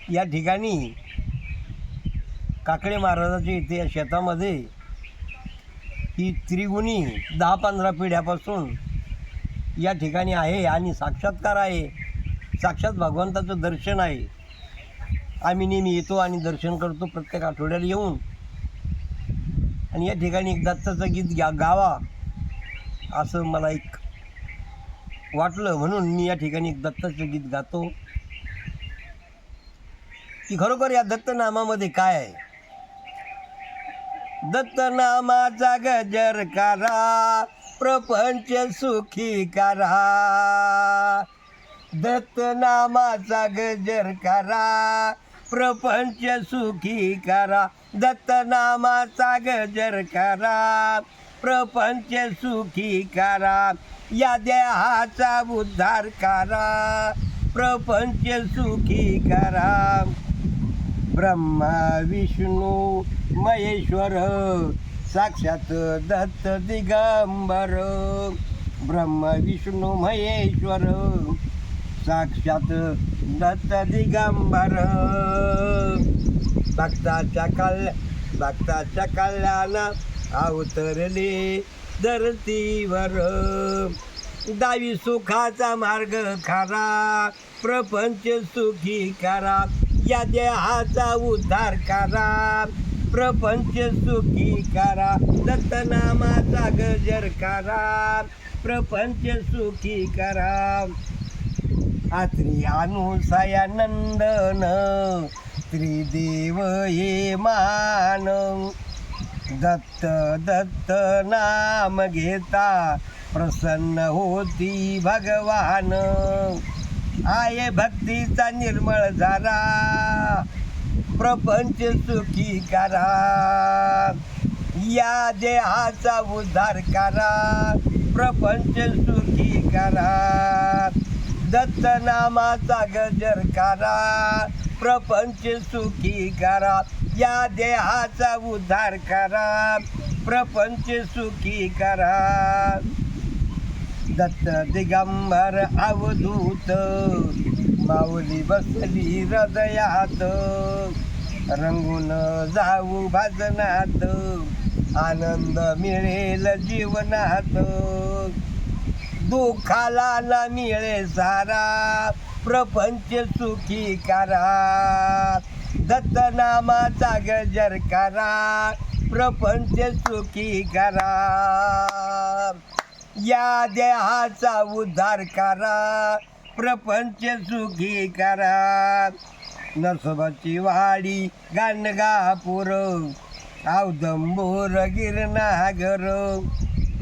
या ठिकाणी काकडे महाराजाच्या इथे या शेतामध्ये ही त्रिगुणी 10-15 पिढ्यापासून या ठिकाणी आहे आणि साक्षात्कार आहे, साक्षात भगवंताचं दर्शन आहे. आम्ही नेहमी येतो आणि दर्शन करतो प्रत्येक आठवड्याला येऊन. आणि या ठिकाणी एक दत्ताचं गीत गावा असं मला एक वाटलं, म्हणून मी या ठिकाणी एक दत्ताचं गीत गातो की खरोखर या दत्तनामामध्ये काय आहे. दत्तनामाचा गजर करा, प्रपंच सुखी करा. दत्तनामाचा गजर करा, प्रपंच सुखी करा. दत्तनामाचा गजर करा, प्रपंच सुखी करा. या देहाचा उद्धार करा, प्रपंच सुखी करा. ब्रह्मा विष्णू महेश्वर साक्षात दत्त दिगंबर. ब्रह्मा विष्णू महेश्वर साक्षात दत्त दिगंबर. भक्ताच्या कल्याण अवतरले धरतीवर. दावी सुखाचा मार्ग खरा, प्रपंच सुखी करा. या देहाचा उद्धार करा, प्रपंच सुखी करा. दत्तनामाचा गजर करा, प्रपंच सुखी करा. आत्री अनुसयानंदन त्रिदेव ये मान. दत्त दत्त नाम घेता प्रसन्न होती भगवान. आहे भक्तीचा निर्मळ झाला, प्रपंच सुखी करा. या देहाचा उद्धार करा, प्रपंच सुखी करा. दत्तनामाचा गजर करा, प्रपंच सुखी करा. या देहाचा उद्धार करा, प्रपंच सुखी करा. दत्त दिगंबर अवधूत माऊली बसली हृदयात. रंगून जाऊ भजनात, आनंद मिळेल जीवनात. दुःखाला न मिळे सारा, प्रपंच सुखी करा. दत्तनामाचा गजर करा, प्रपंच सुखी करा. या देहाचा उद्धार करा, प्रपंच सुखी करा. नरसोबाची वाडी गाणगापूर औदंबूर गिरनागर.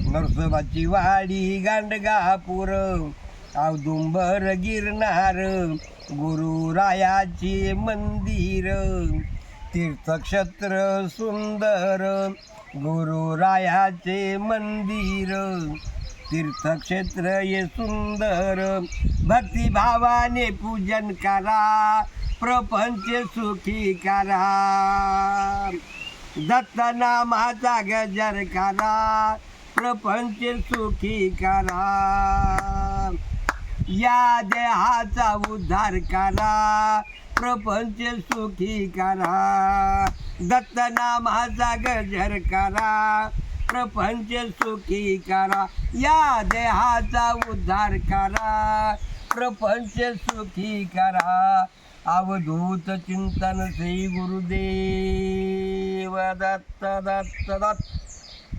नरसोबाची वाडी गाणगापूर औदुंबर गिरनार. गुरुरायाचे मंदिर तीर्थक्षेत्र सुंदर. गुरुरायाचे मंदिर तीर्थक्षेत्र ये सुंदर. भक्तिभावाने पूजन करा, प्रपंच सुखी करा. दत्तनामाचा गजर करा, प्रपंच सुखी करा. या देहाचा उद्धार करा, प्रपंच सुखी करा. दत्तनामाचा गजर करा, प्रपंच सुखी करा. या देहाचा उद्धार करा, प्रपंच सुखी करा. अवधूत चिंतन श्री गुरुदेव दत्त दत्त दत्त.